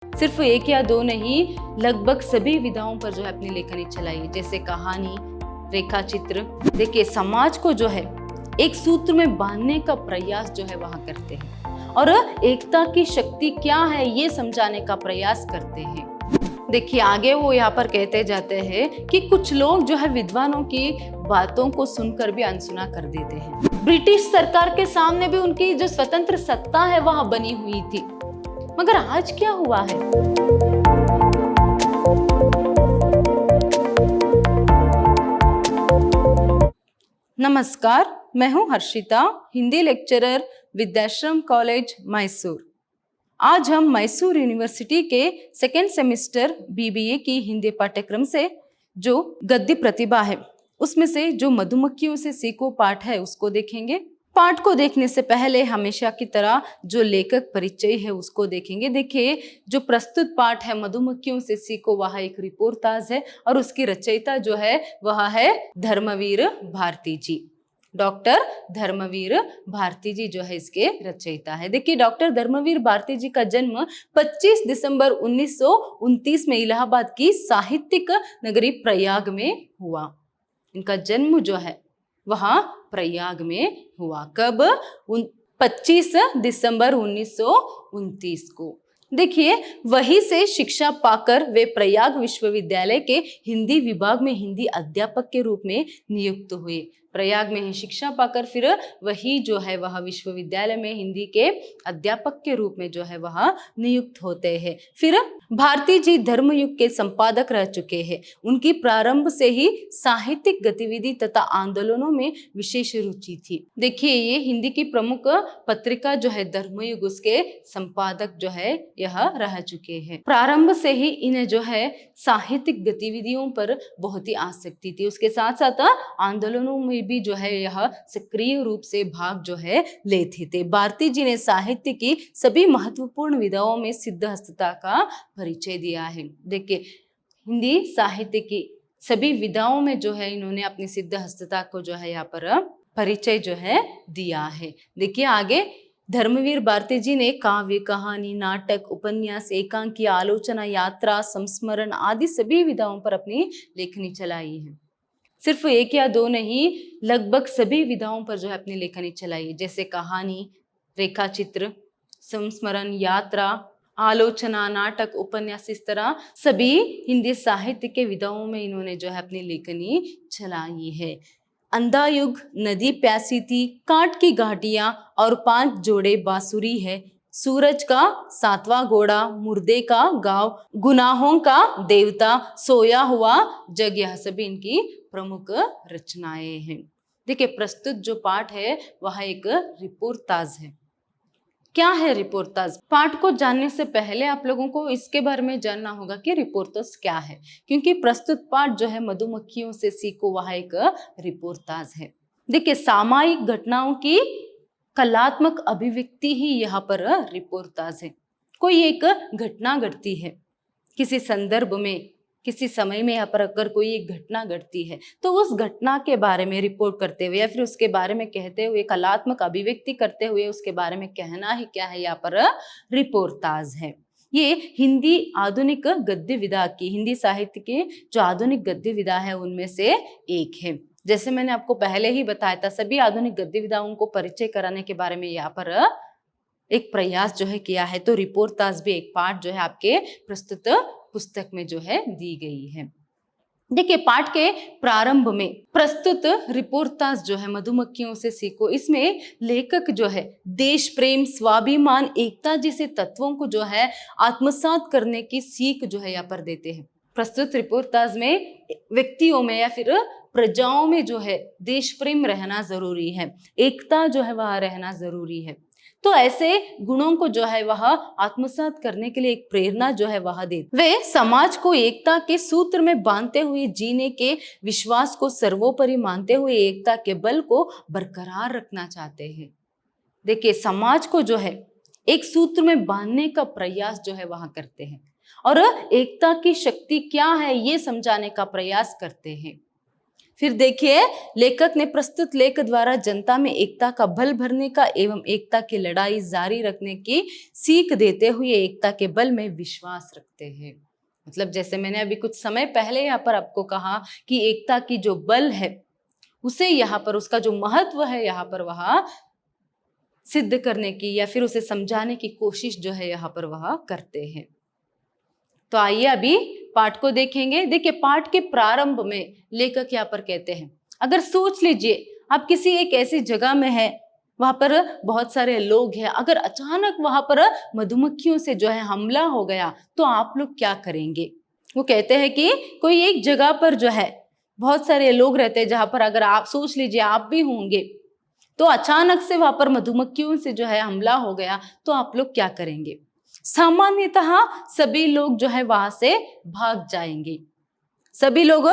सिर्फ एक या दो नहीं, लगभग सभी विधाओं पर जो है अपनी लेखनी चलाई, जैसे कहानी, रेखा चित्र। देखिए, समाज को जो है एक सूत्र में बांधने का प्रयास जो है वहां करते हैं और एकता की शक्ति क्या है ये समझाने का प्रयास करते हैं। देखिए, आगे वो यहाँ पर कहते जाते हैं कि कुछ लोग जो है विद्वानों की बातों को सुनकर भी अनसुना कर देते हैं। ब्रिटिश सरकार के सामने भी उनकी जो स्वतंत्र सत्ता है वहां बनी हुई थी, मगर आज क्या हुआ है? नमस्कार, मैं हूं हर्षिता, हिंदी लेक्चरर, विद्याश्रम कॉलेज, मैसूर। आज हम मैसूर यूनिवर्सिटी के सेकेंड सेमेस्टर बीबीए की हिंदी पाठ्यक्रम से जो गद्य प्रतिभा है उसमें से जो मधुमक्खियों से सीखो पाठ है उसको देखेंगे। पाठ को देखने से पहले हमेशा की तरह जो लेखक परिचय है उसको देखेंगे। देखिए, जो प्रस्तुत पाठ है मधुमक्खियों से सीखो वह एक रिपोर्टाज है और उसकी रचयिता जो है वह है धर्मवीर भारती जी। डॉक्टर धर्मवीर भारती जी जो है इसके रचयिता है। देखिए, डॉक्टर धर्मवीर भारती जी का जन्म 25 दिसंबर 1929 में इलाहाबाद की साहित्यिक नगरी प्रयाग में हुआ। इनका जन्म जो है वहां प्रयाग में हुआ। कब? 25 दिसंबर 1929 को। देखिए, वहीं से शिक्षा पाकर वे प्रयाग विश्वविद्यालय के हिंदी विभाग में हिंदी अध्यापक के रूप में नियुक्त हुए। प्रयाग में ही शिक्षा पाकर फिर वही जो है वह विश्वविद्यालय में हिंदी के अध्यापक के रूप में जो है वह नियुक्त होते हैं। फिर भारती जी धर्मयुग के संपादक रह चुके हैं। उनकी प्रारंभ से ही साहित्यिक गतिविधि तथा आंदोलनों में विशेष रुचि थी। देखिए, ये हिंदी की प्रमुख पत्रिका जो है धर्मयुग, उसके संपादक जो है यह रह चुके हैं। प्रारंभ से ही इन्हें जो है साहित्यिक गतिविधियों पर बहुत ही आसक्ति थी। उसके साथ साथ आंदोलनों में भी जो है यह सक्रिय रूप से भाग जो है लेते थे। भारती जी ने साहित्य की सभी महत्वपूर्ण विधाओं में सिद्धहस्तता का परिचय दिया है। देखिए, हिंदी साहित्य की सभी विधाओं में जो है इन्होंने अपनी सिद्धहस्तता को जो है यहाँ पर परिचय जो है दिया है। देखिए आगे, धर्मवीर भारती जी ने काव्य, कहानी, नाटक, उपन्यास, एकांकी, आलोचना, यात्रा, संस्मरण आदि सभी विधाओं पर अपनी लेखनी चलाई है। सिर्फ एक या दो नहीं, लगभग सभी विधाओं पर जो है अपनी लेखनी चलाई, जैसे कहानी, रेखा चित्र, संस्मरण, यात्रा, आलोचना, नाटक, उपन्यास, इस तरह सभी हिंदी साहित्य के विधाओं में इन्होंने जो है अपनी लेखनी चलाई है। अंधा युग, नदी प्यासी थी, काट की घाटियां और 5 जोड़े बांसुरी है, सूरज का 7वां घोड़ा, मुर्दे का गांव, गुनाहों का देवता, सोया हुआ जग, यह सभी इनकी प्रमुख रचनाएं हैं। देखिए, प्रस्तुत जो पाठ है वह एक रिपोर्टाज है। क्या है रिपोर्टाज? पाठ को जानने से पहले आप लोगों को इसके बारे में जानना होगा कि रिपोर्टाज क्या है, क्योंकि प्रस्तुत पाठ जो है मधुमक्खियों से सीखो वह एक रिपोर्टाज है। देखिए, सामायिक घटनाओं की कलात्मक अभिव्यक्ति ही यहाँ पर रिपोर्टाज है। कोई एक घटना घटती है किसी संदर्भ में, किसी समय में, यहाँ पर अगर कोई एक घटना घटती है तो उस घटना के बारे में रिपोर्ट करते हुए या फिर उसके बारे में कहते हुए, कलात्मक अभिव्यक्ति करते हुए उसके बारे में कहना ही क्या है, यहाँ पर रिपोर्टाज है। ये हिंदी आधुनिक गद्य विधा की, हिंदी साहित्य के जो आधुनिक गद्य विधा है उनमें से एक है। जैसे मैंने आपको पहले ही बताया था, सभी आधुनिक गद्य विधाओं को परिचय कराने के बारे में यहाँ पर एक प्रयास जो है किया है। तो रिपोर्टाज भी एक पाठ जो है आपके प्रस्तुत पुस्तक में जो है दी गई है। देखिए, पाठ के प्रारंभ में प्रस्तुत रिपोर्टाज जो है मधुमक्खियों से सीखो, इसमें लेखक जो है देश प्रेम, स्वाभिमान, एकता जैसे तत्वों को जो है आत्मसात करने की सीख जो है यहाँ पर देते हैं। प्रस्तुत रिपोर्टाज में व्यक्तियों में या फिर प्रजाओं में जो है देश प्रेम रहना जरूरी है, एकता जो है वह रहना जरूरी है। तो ऐसे गुणों को जो है वह आत्मसात करने के लिए एक प्रेरणा जो है वह देते। वे समाज को एकता के सूत्र में बांधते हुए जीने के विश्वास को सर्वोपरि मानते हुए एकता के बल को बरकरार रखना चाहते हैं। देखिए, समाज को जो है एक सूत्र में बांधने का प्रयास जो है वह करते हैं और एकता की शक्ति क्या है ये समझाने का प्रयास करते हैं। फिर देखिए, लेखक ने प्रस्तुत लेख द्वारा जनता में एकता का बल भरने का एवं एकता की लड़ाई जारी रखने की सीख देते हुए एकता के बल में विश्वास रखते हैं। मतलब जैसे मैंने अभी कुछ समय पहले यहाँ पर आपको कहा कि एकता की जो बल है उसे यहाँ पर, उसका जो महत्व है यहाँ पर वह सिद्ध करने की या फिर उसे समझाने की कोशिश जो है यहाँ पर वह करते हैं। तो आइए अभी पाठ को देखेंगे। देखिए, पाठ के प्रारंभ में लेखक यहाँ पर कहते हैं, अगर सोच लीजिए आप किसी एक ऐसी जगह में है, वहां पर बहुत सारे लोग हैं, अगर अचानक वहां पर मधुमक्खियों से जो है हमला हो गया तो आप लोग क्या करेंगे। वो कहते हैं कि कोई एक जगह पर जो है बहुत सारे लोग रहते हैं, जहां पर अगर आप सोच लीजिए आप भी होंगे, तो अचानक से वहां पर मधुमक्खियों से जो है हमला हो गया तो आप लोग क्या करेंगे। सामान्यतः सभी लोग जो है वहां से भाग जाएंगे, सभी लोग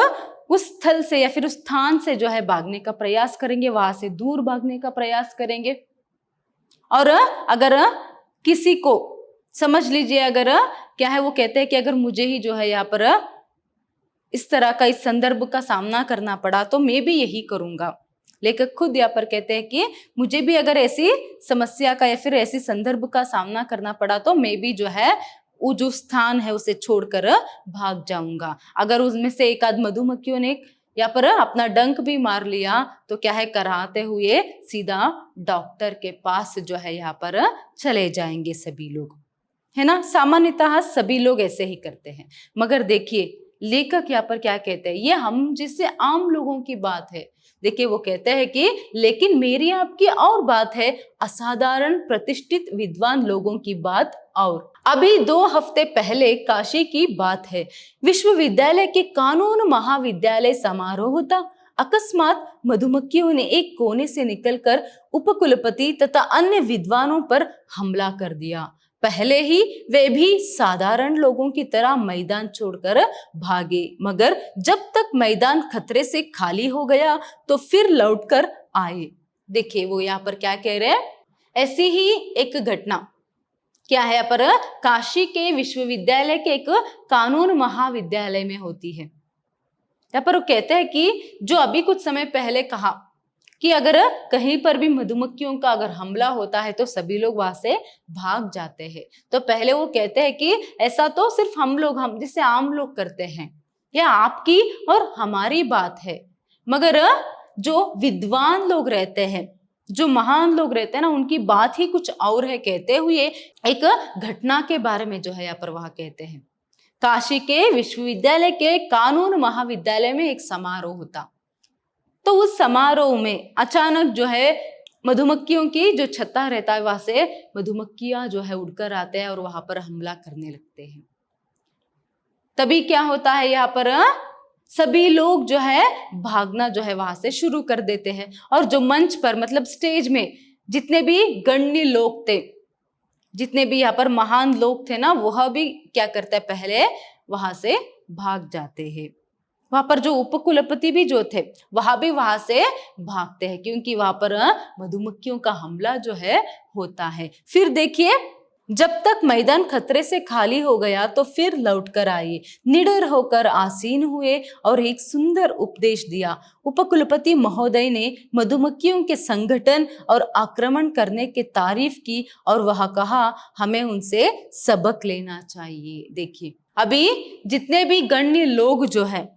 उस स्थल से या फिर उस स्थान से जो है भागने का प्रयास करेंगे, वहां से दूर भागने का प्रयास करेंगे। और अगर किसी को समझ लीजिए, अगर क्या है, वो कहते हैं कि अगर मुझे ही जो है यहाँ पर इस तरह का इस संदर्भ का सामना करना पड़ा तो मैं भी यही करूंगा। लेखक खुद यहाँ पर कहते हैं कि मुझे भी अगर ऐसी समस्या का या फिर ऐसी संदर्भ का सामना करना पड़ा तो मैं भी जो है वो जो स्थान है उसे छोड़कर भाग जाऊंगा। अगर उसमें से एक आध मधुमक्खियों ने यहाँ पर अपना डंक भी मार लिया तो क्या है, कराते हुए सीधा डॉक्टर के पास जो है यहाँ पर चले जाएंगे सभी लोग, है ना। सामान्यतः सभी लोग ऐसे ही करते हैं। मगर देखिए लेखक यहाँ पर क्या कहते हैं, ये हम जिससे आम लोगों की बात है। देखिए वो कहते हैं कि लेकिन मेरी आपकी और बात है, असाधारण प्रतिष्ठित विद्वान लोगों की बात और। अभी 2 हफ्ते पहले काशी की बात है, विश्वविद्यालय के कानून महाविद्यालय समारोह था। अकस्मात मधुमक्खियों ने एक कोने से निकलकर उपकुलपति तथा अन्य विद्वानों पर हमला कर दिया। पहले ही वे भी साधारण लोगों की तरह मैदान छोड़कर भागे, मगर जब तक मैदान खतरे से खाली हो गया तो फिर लौटकर आए। देखिए वो यहाँ पर क्या कह रहे हैं, ऐसी ही एक घटना क्या है यहाँ पर काशी के विश्वविद्यालय के एक कानून महाविद्यालय में होती है। यहाँ पर वो कहते हैं कि जो अभी कुछ समय पहले कहा कि अगर कहीं पर भी मधुमक्खियों का अगर हमला होता है तो सभी लोग वहां से भाग जाते हैं। तो पहले वो कहते हैं कि ऐसा तो सिर्फ हम जिसे आम लोग करते हैं, या आपकी और हमारी बात है, मगर जो विद्वान लोग रहते हैं, जो महान लोग रहते हैं ना, उनकी बात ही कुछ और है। कहते हुए एक घटना के बारे में जो है यहाँ पर वह कहते हैं, काशी के विश्वविद्यालय के कानून महाविद्यालय में एक समारोह होता। तो उस समारोह में अचानक जो है मधुमक्खियों की जो छत्ता रहता है वहां से मधुमक्खियां जो है उड़कर आते हैं और वहां पर हमला करने लगते हैं। तभी क्या होता है, यहाँ पर सभी लोग जो है भागना जो है वहां से शुरू कर देते हैं। और जो मंच पर मतलब स्टेज में जितने भी गण्य लोग थे, जितने भी यहाँ पर महान लोग थे ना, वह भी क्या करते हैं, पहले वहां से भाग जाते हैं। वहां पर जो उपकुलपति भी जो थे वहां भी वहां से भागते हैं, क्योंकि वहां पर मधुमक्खियों का हमला जो है होता है। फिर देखिए, जब तक मैदान खतरे से खाली हो गया तो फिर लौटकर आए, निडर होकर आसीन हुए और एक सुंदर उपदेश दिया। उपकुलपति महोदय ने मधुमक्खियों के संगठन और आक्रमण करने की तारीफ की और वह कहा हमें उनसे सबक लेना चाहिए। देखिए अभी जितने भी गण्य लोग जो है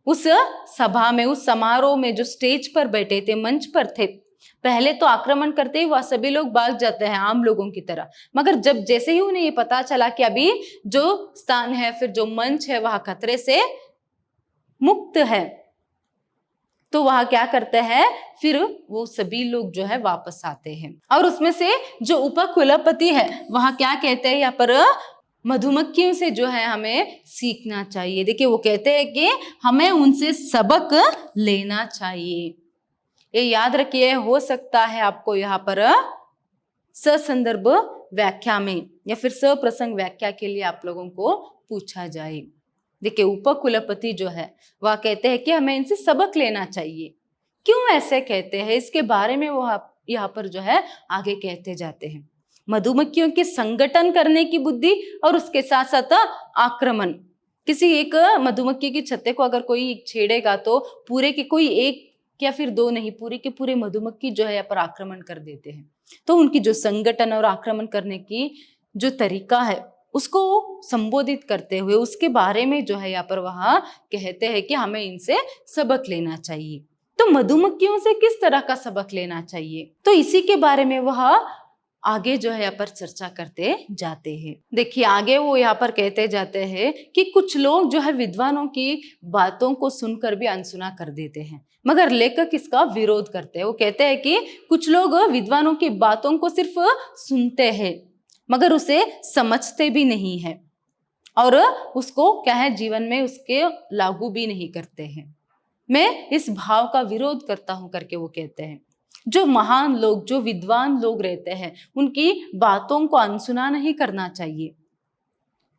उस सभा में, उस समारोह में जो स्टेज पर बैठे थे, मंच पर थे, पहले तो आक्रमण करते ही वह सभी लोग भाग जाते हैं आम लोगों की तरह। मगर जब जैसे ही उन्हें ये पता चला कि अभी जो स्थान है, फिर जो मंच है वह खतरे से मुक्त है, तो वह क्या करते हैं, फिर वो सभी लोग जो है वापस आते हैं। और उसमें से जो उपकुलपति है वह क्या कहते हैं, यहाँ पर मधुमक्खियों से जो है हमें सीखना चाहिए। देखिए वो कहते हैं कि हमें उनसे सबक लेना चाहिए। ये याद रखिए, हो सकता है आपको यहाँ पर ससंदर्भ व्याख्या में या फिर सप्रसंग व्याख्या के लिए आप लोगों को पूछा जाए। देखिए उपकुलपति जो है वह कहते हैं कि हमें इनसे सबक लेना चाहिए। क्यों ऐसे कहते हैं, इसके बारे में वो यहाँ पर जो है आगे कहते जाते हैं। मधुमक्खियों के संगठन करने की बुद्धि और उसके साथ साथ आक्रमण, किसी एक मधुमक्खी की छत्ते को अगर कोई छेड़ेगा तो पूरे के कोई एक या फिर दो नहीं, पूरे के पूरे मधुमक्खी जो है यहाँ पर आक्रमण कर देते हैं। तो उनकी जो संगठन और आक्रमण करने की जो तरीका है उसको संबोधित करते हुए उसके बारे में जो है यहाँ पर वह कहते हैं कि हमें इनसे सबक लेना चाहिए। तो मधुमक्खियों से किस तरह का सबक लेना चाहिए, तो इसी के बारे में वह आगे जो है यहाँ पर चर्चा करते जाते हैं। देखिए आगे वो यहाँ पर कहते जाते हैं कि कुछ लोग जो है विद्वानों की बातों को सुनकर भी अनसुना कर देते हैं, मगर लेखक इसका विरोध करते हैं। वो कहते हैं कि कुछ लोग विद्वानों की बातों को सिर्फ सुनते हैं मगर उसे समझते भी नहीं है और उसको क्या है जीवन में उसके लागू भी नहीं करते हैं। मैं इस भाव का विरोध करता हूं करके वो कहते हैं। जो महान लोग, जो विद्वान लोग रहते हैं, उनकी बातों को अनसुना नहीं करना चाहिए।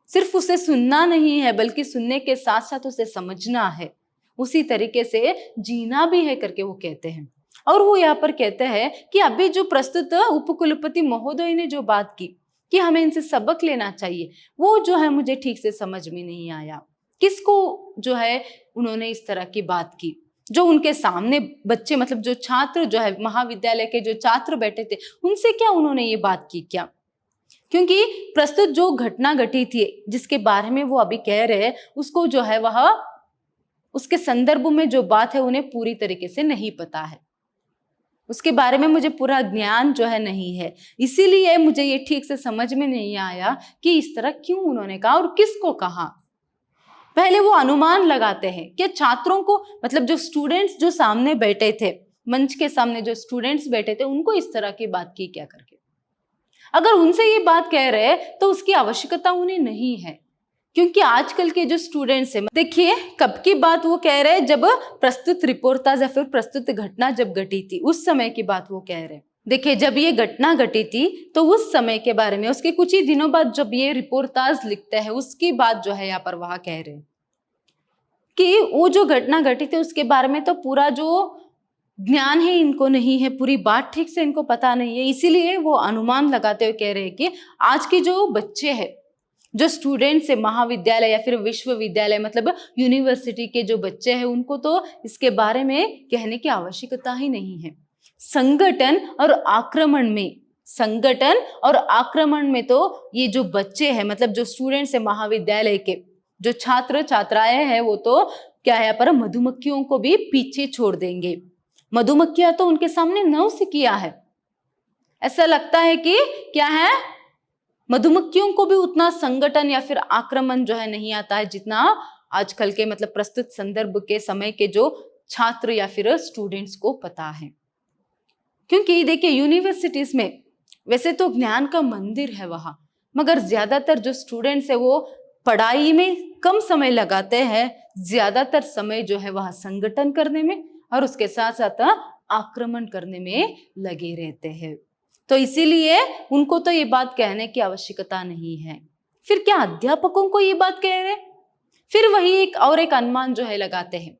सिर्फ उसे सुनना नहीं है बल्कि सुनने के साथ साथ उसे समझना है, उसी तरीके से जीना भी है करके वो कहते हैं। और वो यहाँ पर कहते हैं कि अभी जो प्रस्तुत उपकुलपति महोदय ने जो बात की कि हमें इनसे सबक लेना चाहिए, वो जो है मुझे ठीक से समझ में नहीं आया। किसको जो है उन्होंने इस तरह की बात की? जो उनके सामने बच्चे, मतलब जो छात्र जो है महाविद्यालय के जो छात्र बैठे थे, उनसे क्या उन्होंने ये बात की क्या? क्योंकि प्रस्तुत जो घटना घटी थी जिसके बारे में वो अभी कह रहे हैं, उसको जो है वह उसके संदर्भ में जो बात है उन्हें पूरी तरीके से नहीं पता है, उसके बारे में मुझे पूरा ज्ञान जो है नहीं है, इसीलिए मुझे ये ठीक से समझ में नहीं आया कि इस तरह क्यों उन्होंने कहा और किसको कहा। पहले वो अनुमान लगाते हैं कि छात्रों को, मतलब जो स्टूडेंट्स जो सामने बैठे थे, मंच के सामने जो स्टूडेंट्स बैठे थे, उनको इस तरह की बात की क्या करके। अगर उनसे ये बात कह रहे हैं तो उसकी आवश्यकता उन्हें नहीं है, क्योंकि आजकल के जो स्टूडेंट्स हैं, देखिए कब की बात वो कह रहे हैं, जब प्रस्तुत रिपोर्टाज या फिर प्रस्तुत घटना जब घटी थी उस समय की बात वो कह रहे हैं। देखिए जब ये घटना घटी थी तो उस समय के बारे में, उसके कुछ ही दिनों बाद जब ये रिपोर्टाज लिखते हैं उसकी बात जो है यहाँ पर वहां कह रहे हैं कि वो जो घटना घटी थी उसके बारे में तो पूरा जो ज्ञान है इनको नहीं है, पूरी बात ठीक से इनको पता नहीं है, इसीलिए वो अनुमान लगाते हुए कह रहे हैं कि आज के जो बच्चे हैं, जो स्टूडेंट्स है महाविद्यालय या फिर विश्वविद्यालय, मतलब यूनिवर्सिटी के जो बच्चे हैं, उनको तो इसके बारे में कहने की आवश्यकता ही नहीं है। संगठन और आक्रमण में तो ये जो बच्चे हैं, मतलब जो स्टूडेंट्स है महाविद्यालय के, जो छात्र छात्राएं हैं, वो तो क्या है पर मधुमक्खियों को भी पीछे छोड़ देंगे। मधुमक्खियां तो उनके सामने नौसिखिया है। ऐसा लगता है कि क्या है, मधुमक्खियों को भी उतना संगठन या फिर आक्रमण जो है नहीं आता है जितना आजकल के, मतलब प्रस्तुत संदर्भ के समय के जो छात्र या फिर स्टूडेंट्स को पता है। क्योंकि देखिए यूनिवर्सिटीज में वैसे तो ज्ञान का मंदिर है वहां, मगर ज्यादातर जो स्टूडेंट्स है वो पढ़ाई में कम समय लगाते हैं, ज्यादातर समय जो है वह संगठन करने में और उसके साथ साथ आक्रमण करने में लगे रहते हैं। तो इसीलिए उनको तो ये बात कहने की आवश्यकता नहीं है। फिर क्या अध्यापकों को ये बात कह रहे? फिर वही एक अनुमान जो है लगाते हैं,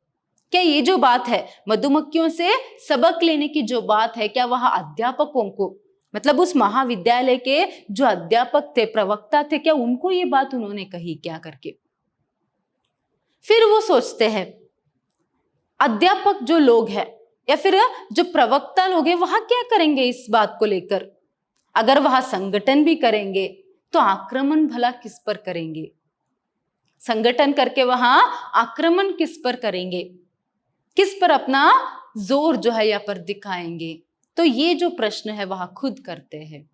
क्या ये जो बात है मधुमक्खियों से सबक लेने की जो बात है, क्या वह अध्यापकों को, मतलब उस महाविद्यालय के जो अध्यापक थे, प्रवक्ता थे, क्या उनको ये बात उन्होंने कही क्या करके। फिर वो सोचते हैं अध्यापक जो लोग हैं या फिर जो प्रवक्ता लोग हैं वहां क्या करेंगे इस बात को लेकर। अगर वहां संगठन भी करेंगे तो आक्रमण भला किस पर करेंगे? संगठन करके वहां आक्रमण किस पर करेंगे, किस पर अपना जोर जो है यहाँ पर दिखाएंगे? तो ये जो प्रश्न है वह खुद करते हैं।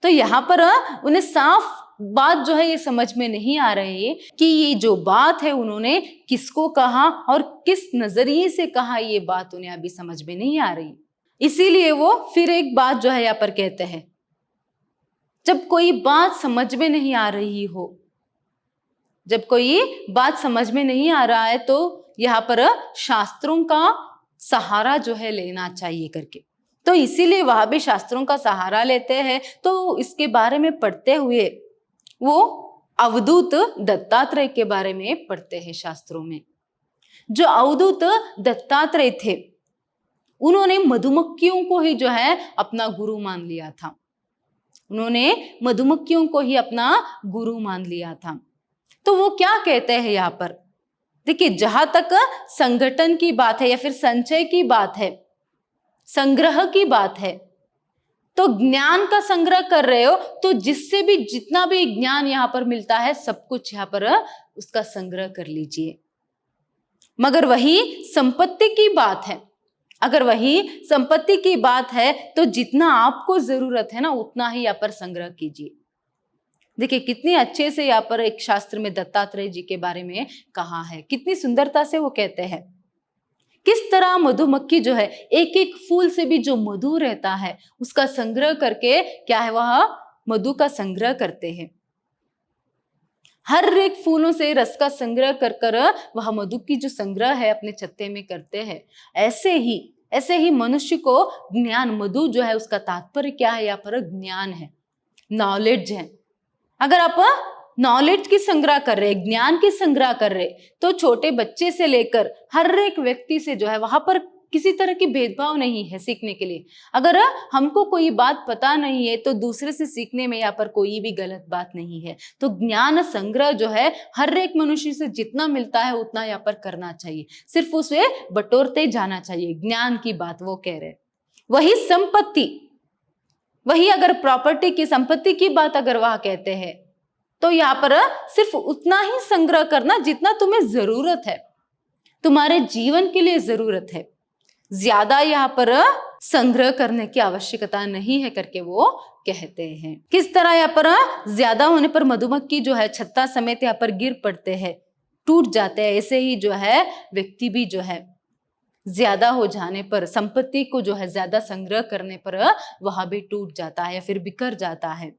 तो यहाँ पर उन्हें साफ बात जो है ये समझ में नहीं आ रही है कि ये जो बात है उन्होंने किसको कहा और किस नजरिए से कहा, ये बात उन्हें अभी समझ में नहीं आ रही। इसीलिए वो फिर एक बात जो है यहाँ पर कहते हैं, जब कोई बात समझ में नहीं आ रही हो, जब कोई बात समझ में नहीं आ रहा है तो यहाँ पर शास्त्रों का सहारा जो है लेना चाहिए करके। तो इसीलिए वह भी शास्त्रों का सहारा लेते हैं। तो इसके बारे में पढ़ते हुए वो अवधूत दत्तात्रेय के बारे में पढ़ते हैं शास्त्रों में। जो अवधूत दत्तात्रेय थे उन्होंने मधुमक्खियों को ही जो है अपना गुरु मान लिया था, उन्होंने मधुमक्खियों को ही अपना गुरु मान लिया था। तो वो क्या कहते हैं यहाँ पर, देखिए जहां तक संगठन की बात है या फिर संचय की बात है, संग्रह की बात है, तो ज्ञान का संग्रह कर रहे हो तो जिससे भी जितना भी ज्ञान यहाँ पर मिलता है सब कुछ यहाँ पर उसका संग्रह कर लीजिए। मगर वही संपत्ति की बात है, अगर वही संपत्ति की बात है तो जितना आपको जरूरत है ना उतना ही यहाँ पर संग्रह कीजिए। देखिए कितनी अच्छे से यहाँ पर एक शास्त्र में दत्तात्रेय जी के बारे में कहा है, कितनी सुंदरता से वो कहते हैं किस तरह मधुमक्खी जो है एक एक फूल से भी जो मधु रहता है उसका संग्रह करके क्या है वह मधु का संग्रह करते हैं। हर एक फूलों से रस का संग्रह कर कर वह मधु की जो संग्रह है अपने छत्ते में करते हैं। ऐसे ही मनुष्य को ज्ञान, मधु जो है उसका तात्पर्य क्या है यहाँ पर ज्ञान है, नॉलेज है। अगर आप नॉलेज की संग्रह कर रहे, ज्ञान की संग्रह कर रहे, तो छोटे बच्चे से लेकर हर एक व्यक्ति से जो है वहां पर किसी तरह की भेदभाव नहीं है सीखने के लिए। अगर हमको कोई बात पता नहीं है तो दूसरे से सीखने में यहाँ पर कोई भी गलत बात नहीं है। तो ज्ञान संग्रह जो है हर एक मनुष्य से जितना मिलता है उतना यहाँ पर करना चाहिए, सिर्फ उसे बटोरते जाना चाहिए। ज्ञान की बात वो कह रहे। वही संपत्ति, वही अगर प्रॉपर्टी की, संपत्ति की बात अगर वह कहते हैं तो यहाँ पर सिर्फ उतना ही संग्रह करना जितना तुम्हें जरूरत है, तुम्हारे जीवन के लिए जरूरत है। ज्यादा यहाँ पर संग्रह करने की आवश्यकता नहीं है करके वो कहते हैं। किस तरह यहाँ पर ज्यादा होने पर मधुमक्खी जो है छत्ता समेत यहाँ पर गिर पड़ते हैं, टूट जाते हैं, ऐसे ही जो है व्यक्ति भी जो है ज्यादा हो जाने पर, संपत्ति को जो है ज्यादा संग्रह करने पर वह भी टूट जाता है या फिर बिखर जाता है।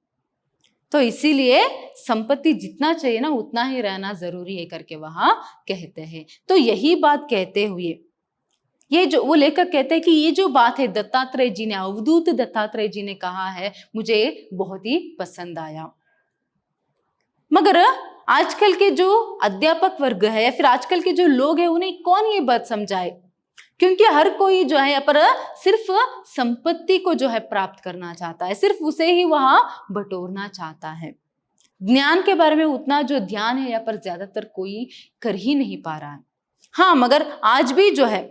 तो इसीलिए संपत्ति जितना चाहिए ना उतना ही रहना जरूरी है करके वहां कहते हैं। तो यही बात कहते हुए ये जो वो लेकर कहते हैं कि ये जो बात है दत्तात्रेय जी ने, अवधूत दत्तात्रेय जी ने कहा है, मुझे बहुत ही पसंद आया। मगर आजकल के जो अध्यापक वर्ग है या फिर आजकल के जो लोग हैं उन्हें कौन ये बात समझाए, क्योंकि हर कोई जो है यहाँ पर सिर्फ संपत्ति को जो है प्राप्त करना चाहता है, सिर्फ उसे ही वहां बटोरना चाहता है। ज्ञान के बारे में उतना जो ध्यान है यहाँ पर ज्यादातर कोई कर ही नहीं पा रहा है। हाँ, मगर आज भी जो है,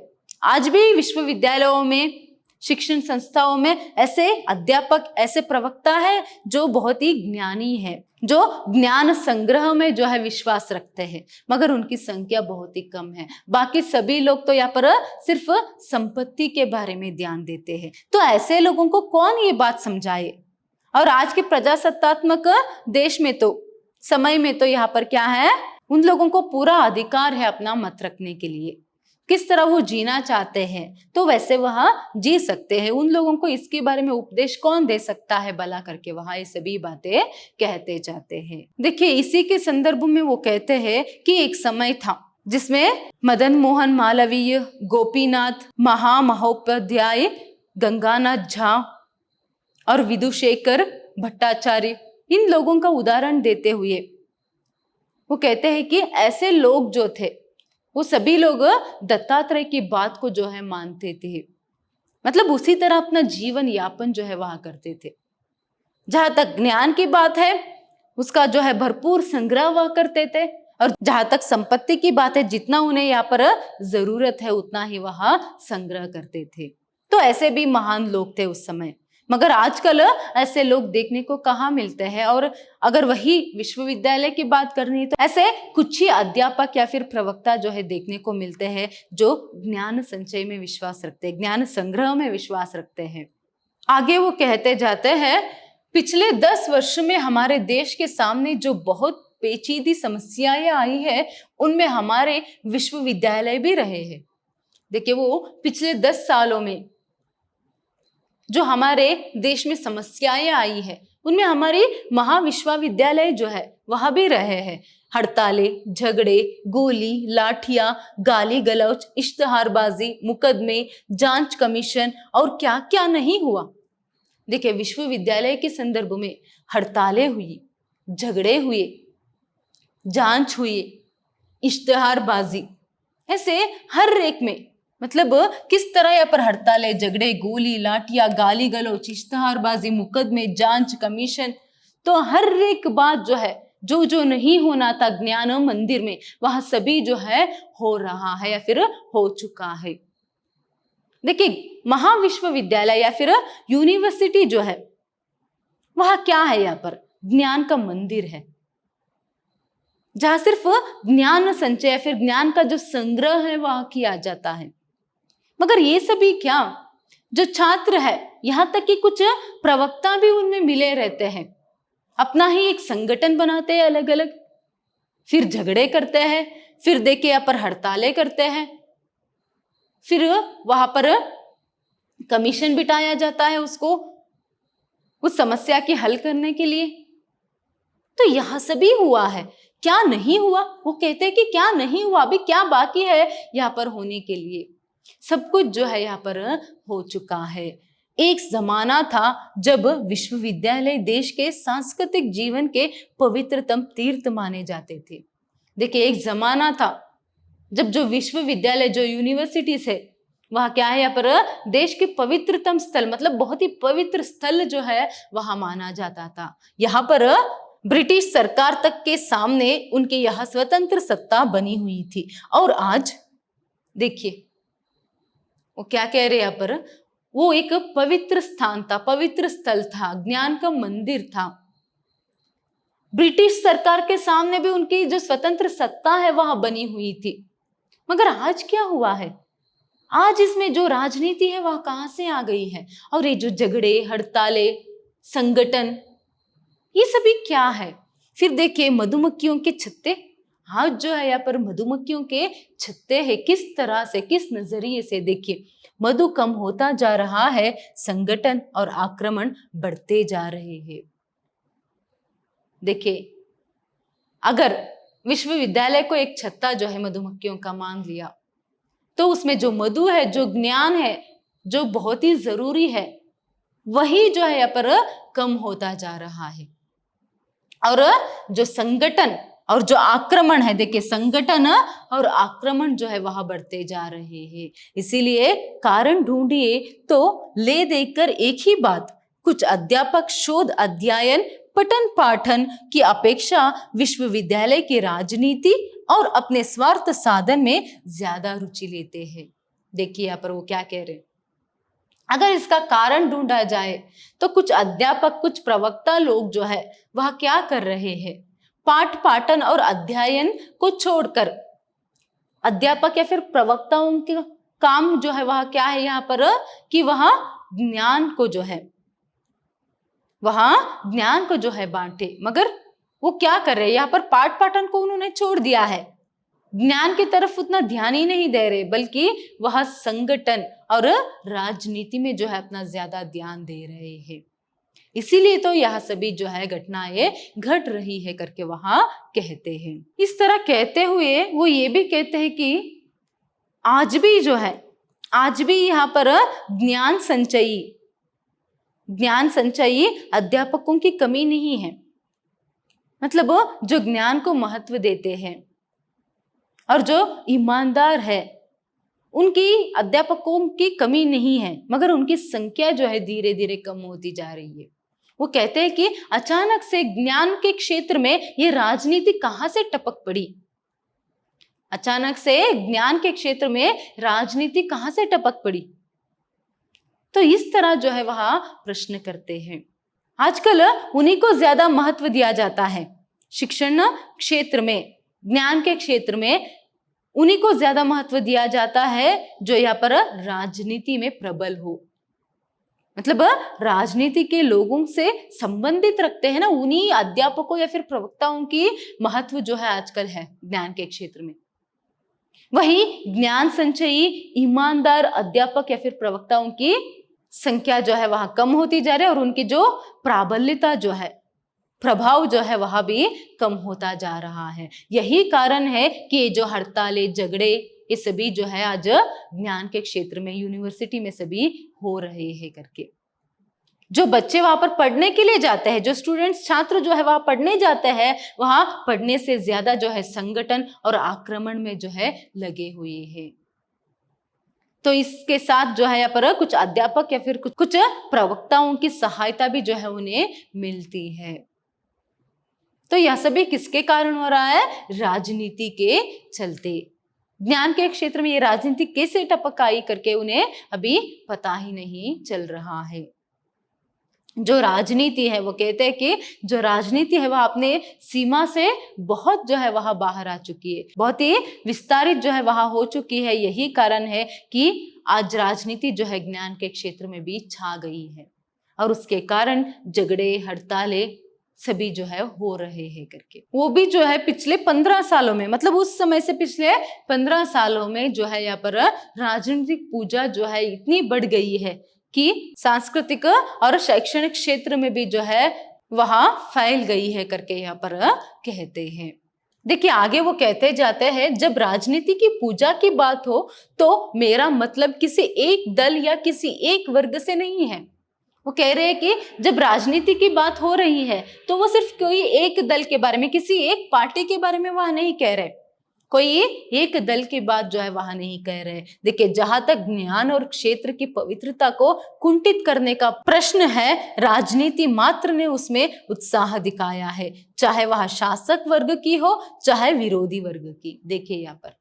आज भी विश्वविद्यालयों में, शिक्षण संस्थाओं में ऐसे अध्यापक, ऐसे प्रवक्ता है जो बहुत ही ज्ञानी है, जो ज्ञान संग्रह में जो है विश्वास रखते हैं, मगर उनकी संख्या बहुत ही कम है। बाकी सभी लोग तो यहाँ पर सिर्फ संपत्ति के बारे में ध्यान देते हैं। तो ऐसे लोगों को कौन ये बात समझाए। और आज के प्रजासत्तात्मक देश में तो, समय में तो यहाँ पर क्या है, उन लोगों को पूरा अधिकार है अपना मत रखने के लिए। किस तरह वो जीना चाहते हैं तो वैसे वह जी सकते हैं। उन लोगों को इसके बारे में उपदेश कौन दे सकता है भला करके वहां ये सभी बातें कहते जाते हैं। देखिए इसी के संदर्भ में वो कहते हैं कि एक समय था जिसमें मदन मोहन मालवीय, गोपीनाथ महामहोपाध्याय, गंगानाथ झा और विदुशेखर भट्टाचार्य, इन लोगों का उदाहरण देते हुए वो कहते हैं कि ऐसे लोग जो थे वो सभी लोग दत्तात्रेय की बात को जो है मानते थे, मतलब उसी तरह अपना जीवन यापन जो है वहां करते थे। जहां तक ज्ञान की बात है उसका जो है भरपूर संग्रह वह करते थे, और जहां तक संपत्ति की बात है जितना उन्हें यहाँ पर जरूरत है उतना ही वह संग्रह करते थे। तो ऐसे भी महान लोग थे उस समय, मगर आजकल ऐसे लोग देखने को कहाँ मिलते हैं। और अगर वही विश्वविद्यालय की बात करनी है तो ऐसे कुछ ही अध्यापक या फिर प्रवक्ता जो है देखने को मिलते हैं जो ज्ञान संचय में विश्वास रखते हैं, ज्ञान संग्रह में विश्वास रखते हैं। आगे वो कहते जाते हैं, पिछले 10 वर्ष में हमारे देश के सामने जो बहुत पेचीदी समस्याएं आई है उनमें हमारे विश्वविद्यालय भी रहे हैं। देखिए वो पिछले 10 सालों में जो हमारे देश में समस्याएं आई है उनमें हमारी महाविश्वविद्यालय जो है वह भी रहे हैं। हड़तालें, झगड़े, गोली, लाठियां, गाली गलौज, इश्तहारबाजी, मुकदमे, जांच कमीशन और क्या क्या नहीं हुआ। देखिए विश्वविद्यालय के संदर्भ में हड़तालें हुई, झगड़े हुए, जांच हुई, इश्तहारबाजी, ऐसे हर एक में मतलब किस तरह यहाँ पर हड़तालें, झगड़े, गोली, लाठियां, गाली गलौज, इश्तहारबाजी, मुकदमे, जांच कमीशन, तो हर एक बात जो है जो जो नहीं होना था ज्ञान मंदिर में, वह सभी जो है हो रहा है या फिर हो चुका है। देखिए, महाविश्वविद्यालय या फिर यूनिवर्सिटी जो है वह क्या है? यहाँ पर ज्ञान का मंदिर है, जहां सिर्फ ज्ञान संचय या फिर ज्ञान का जो संग्रह है वह किया जाता है। मगर ये सभी क्या, जो छात्र है, यहाँ तक कि कुछ प्रवक्ता भी उनमें मिले रहते हैं, अपना ही एक संगठन बनाते हैं अलग अलग, फिर झगड़े करते हैं, फिर देखिए यहाँ पर हड़तालें करते हैं, फिर वहां पर कमीशन बिठाया जाता है उसको उस समस्या के हल करने के लिए। तो यह सभी हुआ है, क्या नहीं हुआ? वो कहते हैं कि क्या नहीं हुआ, अभी क्या बाकी है यहाँ पर होने के लिए? सब कुछ जो है यहाँ पर हो चुका है। एक जमाना था जब विश्वविद्यालय देश के सांस्कृतिक जीवन के पवित्रतम तीर्थ माने जाते थे। देखिए, एक जमाना था जब जो विश्वविद्यालय, जो यूनिवर्सिटीज है, वह क्या है, यहाँ पर देश के पवित्रतम स्थल, मतलब बहुत ही पवित्र स्थल जो है वहां माना जाता था। यहाँ पर ब्रिटिश सरकार तक के सामने उनके यहाँ स्वतंत्र सत्ता बनी हुई थी। और आज देखिए वो क्या कह रहे हैं यहाँ पर, वो एक पवित्र स्थान था, पवित्र स्थल था, ज्ञान का मंदिर था। ब्रिटिश सरकार के सामने भी उनकी जो स्वतंत्र सत्ता है वह बनी हुई थी। मगर आज क्या हुआ है? आज इसमें जो राजनीति है वह कहां से आ गई है? और ये जो झगड़े, हड़तालें, संगठन, ये सभी क्या है? फिर देखिए, मधुमक्खियों के छत्ते, आज जो है यहाँ पर मधुमक्खियों के छत्ते हैं, किस तरह से, किस नजरिए से। देखिए, मधु कम होता जा रहा है, संगठन और आक्रमण बढ़ते जा रहे हैं। देखिए, अगर विश्वविद्यालय को एक छत्ता जो है मधुमक्खियों का मान लिया, तो उसमें जो मधु है, जो ज्ञान है, जो बहुत ही जरूरी है, वही जो है यहाँ पर कम होता जा रहा है। और जो संगठन और जो आक्रमण है, देखिए, संगठन और आक्रमण जो है वह बढ़ते जा रहे हैं। इसीलिए कारण ढूंढिए तो ले देकर एक ही बात, कुछ अध्यापक शोध अध्ययन पठन पाठन की अपेक्षा विश्वविद्यालय की राजनीति और अपने स्वार्थ साधन में ज्यादा रुचि लेते हैं। देखिए यहाँ पर वो क्या कह रहे हैं, अगर इसका कारण ढूंढा जाए तो कुछ अध्यापक, कुछ प्रवक्ता लोग जो है वह क्या कर रहे हैं, पाठ पाठन और अध्ययन को छोड़कर, अध्यापक या फिर प्रवक्ताओं के काम जो है वह क्या है यहाँ पर, कि वह ज्ञान को जो है, वहां ज्ञान को जो है बांटे। मगर वो क्या कर रहे हैं, यहाँ पर पाठ पाठन को उन्होंने छोड़ दिया है, ज्ञान की तरफ उतना ध्यान ही नहीं दे रहे, बल्कि वह संगठन और राजनीति में जो है अपना ज्यादा ध्यान दे रहे हैं। इसीलिए तो यह सभी जो है घटनाएं घट रही है करके वहां कहते हैं। इस तरह कहते हुए वो ये भी कहते हैं कि आज भी जो है, आज भी यहाँ पर ज्ञान संचयी अध्यापकों की कमी नहीं है। मतलब जो ज्ञान को महत्व देते हैं और जो ईमानदार है, उनकी अध्यापकों की कमी नहीं है, मगर उनकी संख्या जो है धीरे धीरे कम होती जा रही है। वो कहते हैं कि अचानक से ज्ञान के क्षेत्र में ये राजनीति कहां से टपक पड़ी, अचानक से ज्ञान के क्षेत्र में राजनीति कहां से टपक पड़ी। तो इस तरह जो है वह प्रश्न करते हैं। आजकल उन्हीं को ज्यादा महत्व दिया जाता है, शिक्षण क्षेत्र में, ज्ञान के क्षेत्र में उन्हीं को ज्यादा महत्व दिया जाता है जो यहाँ पर राजनीति में प्रबल हो, मतलब राजनीति के लोगों से संबंधित रखते हैं ना, उन्हीं अध्यापकों या फिर प्रवक्ताओं की महत्व जो है आजकल है ज्ञान के क्षेत्र में। वही ज्ञान संचयी ईमानदार अध्यापक या फिर प्रवक्ताओं की संख्या जो है वह कम होती जा रही है और उनकी जो प्राबल्यता जो है, प्रभाव जो है वह भी कम होता जा रहा है। यही कारण है कि ये जो हड़तालें, झगड़े, ये सभी जो है आज ज्ञान के क्षेत्र में, यूनिवर्सिटी में सभी हो रहे हैं करके। जो बच्चे वहां पर पढ़ने के लिए जाते हैं, जो स्टूडेंट्स, छात्र जो है वहां पढ़ने जाते हैं, वहां पढ़ने से ज्यादा जो है संगठन और आक्रमण में जो है लगे हुए हैं। तो इसके साथ जो है यहाँ पर कुछ अध्यापक या फिर कुछ प्रवक्ताओं की सहायता भी जो है उन्हें मिलती है। तो यह सभी किसके कारण हो रहा है? राजनीति के चलते। ज्ञान के क्षेत्र में ये राजनीति कैसे टपक आई करके उन्हें अभी पता ही नहीं चल रहा है। जो राजनीति है वो कहते हैं कि जो राजनीति है वह अपने सीमा से बहुत जो है वह बाहर आ चुकी है, बहुत ही विस्तारित जो है वह हो चुकी है। यही कारण है कि आज राजनीति जो है ज्ञान के क्षेत्र में भी छा गई है और उसके कारण झगड़े, हड़तालें सभी जो है हो रहे हैं करके। वो भी जो है पिछले 15 सालों में, मतलब उस समय से पिछले 15 सालों में जो है यहाँ पर राजनीतिक पूजा जो है इतनी बढ़ गई है कि सांस्कृतिक और शैक्षणिक क्षेत्र में भी जो है वहां फैल गई है करके यहाँ पर कहते हैं। देखिए आगे वो कहते जाते हैं, जब राजनीति की पूजा की बात हो तो मेरा मतलब किसी एक दल या किसी एक वर्ग से नहीं है। वो कह रहे हैं कि जब राजनीति की बात हो रही है तो वो सिर्फ कोई एक दल के बारे में, किसी एक पार्टी के बारे में वह नहीं कह रहे, कोई एक दल की बात जो है वहां नहीं कह रहे। देखिए जहां तक ज्ञान और क्षेत्र की पवित्रता को कुंठित करने का प्रश्न है, राजनीति मात्र ने उसमें उत्साह दिखाया है, चाहे वह शासक वर्ग की हो चाहे विरोधी वर्ग की। देखिए यहाँ पर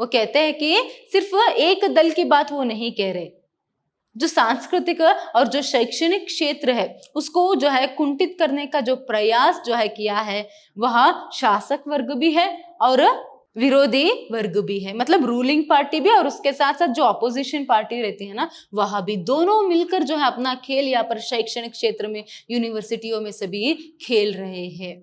वो कहते हैं कि सिर्फ एक दल की बात वो नहीं कह रहे, जो सांस्कृतिक और जो शैक्षणिक क्षेत्र है उसको जो है कुंठित करने का जो प्रयास जो है किया है वह शासक वर्ग भी है और विरोधी वर्ग भी है, मतलब रूलिंग पार्टी भी और उसके साथ साथ जो अपोजिशन पार्टी रहती है ना वह भी, दोनों मिलकर जो है अपना खेल यहाँ पर शैक्षणिक क्षेत्र में यूनिवर्सिटियों में सभी खेल रहे हैं,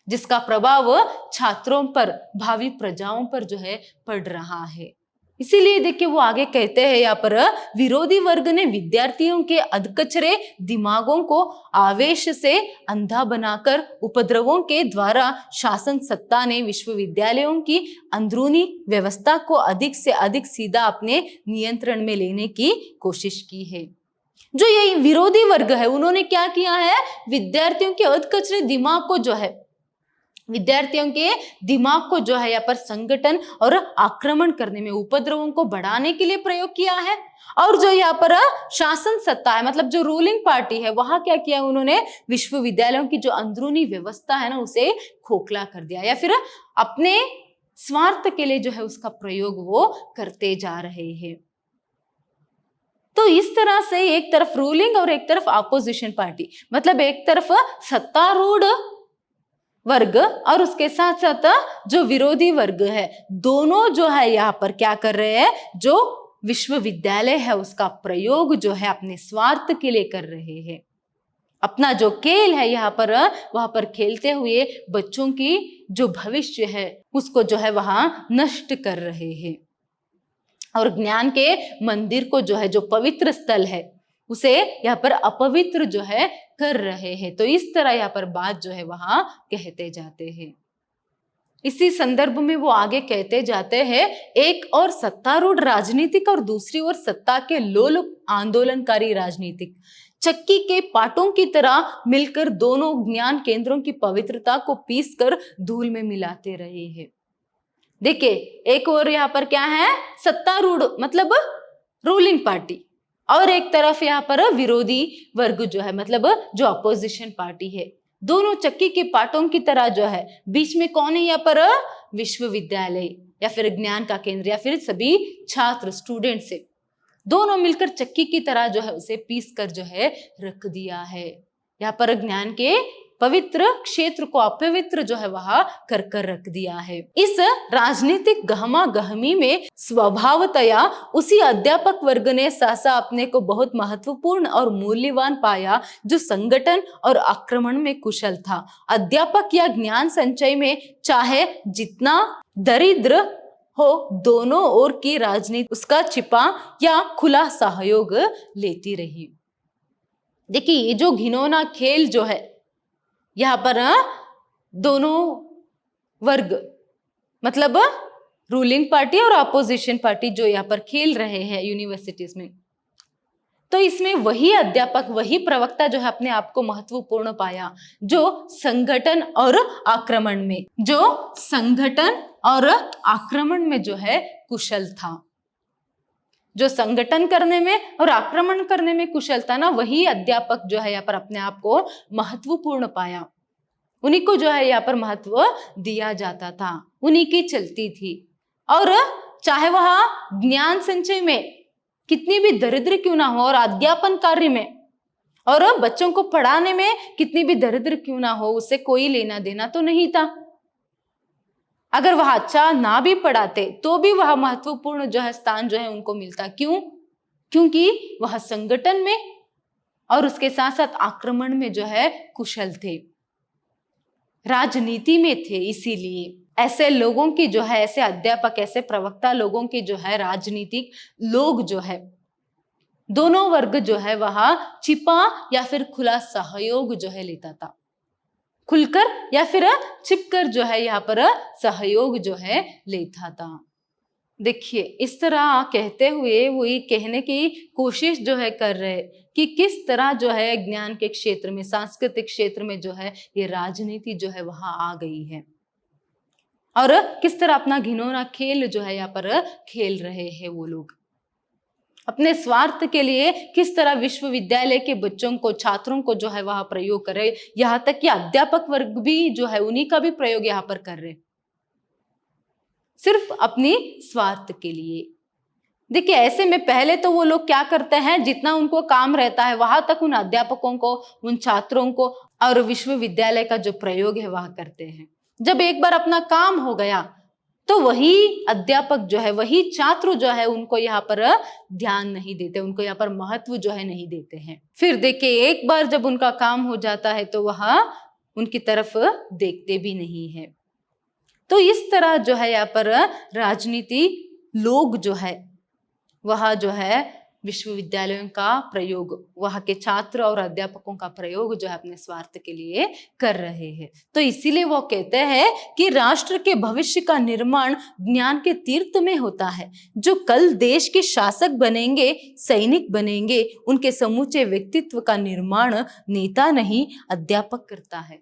जिसका प्रभाव छात्रों पर, भावी प्रजाओं पर जो है पड़ रहा है। इसीलिए देखिए वो आगे कहते हैं यहाँ पर, विरोधी वर्ग ने विद्यार्थियों के अधकचरे दिमागों को आवेश से अंधा बनाकर उपद्रवों के द्वारा शासन सत्ता ने विश्वविद्यालयों की अंदरूनी व्यवस्था को अधिक से अधिक सीधा अपने नियंत्रण में लेने की कोशिश की है। जो ये विरोधी वर्ग है उन्होंने क्या किया है, विद्यार्थियों के अधकचरे दिमाग को जो है, विद्यार्थियों के दिमाग को जो है यहाँ पर संगठन और आक्रमण करने में, उपद्रवों को बढ़ाने के लिए प्रयोग किया है। और जो यहाँ पर शासन सत्ता है, मतलब जो रूलिंग पार्टी है, वहां क्या किया उन्होंने, विश्वविद्यालयों की जो अंदरूनी व्यवस्था है ना उसे खोखला कर दिया या फिर अपने स्वार्थ के लिए जो है उसका प्रयोग वो करते जा रहे हैं। तो इस तरह से एक तरफ रूलिंग और एक तरफ अपोजिशन पार्टी, मतलब एक तरफ सत्तारूढ़ वर्ग और उसके साथ साथ जो विरोधी वर्ग है, दोनों जो है यहाँ पर क्या कर रहे हैं, जो विश्वविद्यालय है उसका प्रयोग जो है अपने स्वार्थ के लिए कर रहे हैं। अपना जो खेल है यहाँ पर वहां पर खेलते हुए बच्चों की जो भविष्य है उसको जो है वहां नष्ट कर रहे हैं और ज्ञान के मंदिर को जो है, जो पवित्र स्थल है उसे यहाँ पर अपवित्र जो है कर रहे हैं। तो इस तरह यहाँ पर बात जो है वहां कहते जाते हैं। इसी संदर्भ में वो आगे कहते जाते हैं, एक और सत्तारूढ़ राजनीतिक और दूसरी ओर सत्ता के लोलुप आंदोलनकारी राजनीतिक चक्की के पाटों की तरह मिलकर दोनों ज्ञान केंद्रों की पवित्रता को पीसकर धूल में मिलाते रहे हैं। देखिए एक और यहाँ पर क्या है, सत्तारूढ़ मतलब रूलिंग पार्टी, और एक तरफ यहाँ पर विरोधी वर्ग जो है, मतलब जो अपोजिशन पार्टी है। दोनों चक्की के पाटों की तरह जो है, बीच में कौन है यहाँ पर, विश्वविद्यालय या फिर ज्ञान का केंद्र या फिर सभी छात्र स्टूडेंट से दोनों मिलकर चक्की की तरह जो है उसे पीस कर जो है रख दिया है। यहाँ पर ज्ञान के पवित्र क्षेत्र को अपवित्र जो है वहां कर कर रख दिया है। इस राजनीतिक गहमा गहमी में स्वभावतया उसी अध्यापक वर्ग ने सहसा अपने को बहुत महत्वपूर्ण और मूल्यवान पाया जो संगठन और आक्रमण में कुशल था। अध्यापक या ज्ञान संचय में चाहे जितना दरिद्र हो, दोनों ओर की राजनीति उसका छिपा या खुला सहयोग लेती रही। देखिए ये जो घिनौना खेल जो है यहाँ पर दोनों वर्ग, मतलब रूलिंग पार्टी और अपोजिशन पार्टी जो यहाँ पर खेल रहे हैं यूनिवर्सिटीज में, तो इसमें वही अध्यापक, वही प्रवक्ता जो है अपने आप को महत्वपूर्ण पाया जो संगठन और आक्रमण में, जो संगठन और आक्रमण में जो है कुशल था। जो संगठन करने में और आक्रमण करने में कुशल था ना, वही अध्यापक जो है यहाँ पर अपने आप को महत्वपूर्ण पाया। उन्हीं को जो है यहाँ पर महत्व दिया जाता था, उन्हीं की चलती थी। और चाहे वह ज्ञान संचय में कितनी भी दरिद्र क्यों ना हो, और अध्यापन कार्य में और बच्चों को पढ़ाने में कितनी भी दरिद्र क्यों ना हो, उससे कोई लेना देना तो नहीं था। अगर वह अच्छा ना भी पढ़ाते तो भी वह महत्वपूर्ण जो है स्थान जो है उनको मिलता। क्यों? क्योंकि वह संगठन में और उसके साथ साथ आक्रमण में जो है कुशल थे, राजनीति में थे। इसीलिए ऐसे लोगों की जो है, ऐसे अध्यापक, ऐसे प्रवक्ता लोगों की जो है, राजनीतिक लोग जो है, दोनों वर्ग जो है वह छिपा या फिर खुला सहयोग जो है लेता था। खुलकर या फिर छिपकर जो है यहाँ पर सहयोग जो है लेता था। देखिए, इस तरह कहते हुए वो ये कहने की कोशिश जो है कर रहे कि किस तरह जो है ज्ञान के क्षेत्र में, सांस्कृतिक क्षेत्र में जो है ये राजनीति जो है वहां आ गई है, और किस तरह अपना घिनौना खेल जो है यहाँ पर खेल रहे हैं वो लोग। अपने स्वार्थ के लिए किस तरह विश्वविद्यालय के बच्चों को, छात्रों को जो है वह प्रयोग कर रहे, यहाँ तक कि अध्यापक वर्ग भी जो है उन्हीं का भी प्रयोग यहाँ पर कर रहे, सिर्फ अपनी स्वार्थ के लिए। देखिए, ऐसे में पहले तो वो लोग क्या करते हैं, जितना उनको काम रहता है वहां तक उन अध्यापकों को, उन छात्रों को और विश्वविद्यालय का जो प्रयोग है वह करते हैं। जब एक बार अपना काम हो गया तो वही अध्यापक जो है, वही छात्र जो है उनको यहाँ पर ध्यान नहीं देते, उनको यहाँ पर महत्व जो है नहीं देते हैं। फिर देखिए, एक बार जब उनका काम हो जाता है तो वह उनकी तरफ देखते भी नहीं है। तो इस तरह जो है यहाँ पर राजनीति लोग जो है वह जो है विश्वविद्यालयों का प्रयोग, वहां के छात्र और अध्यापकों का प्रयोग जो है अपने स्वार्थ के लिए कर रहे हैं। तो इसीलिए वो कहते हैं कि राष्ट्र के भविष्य का निर्माण ज्ञान के तीर्थ में होता है। जो कल देश के शासक बनेंगे, सैनिक बनेंगे, उनके समूचे व्यक्तित्व का निर्माण नेता नहीं अध्यापक करता है।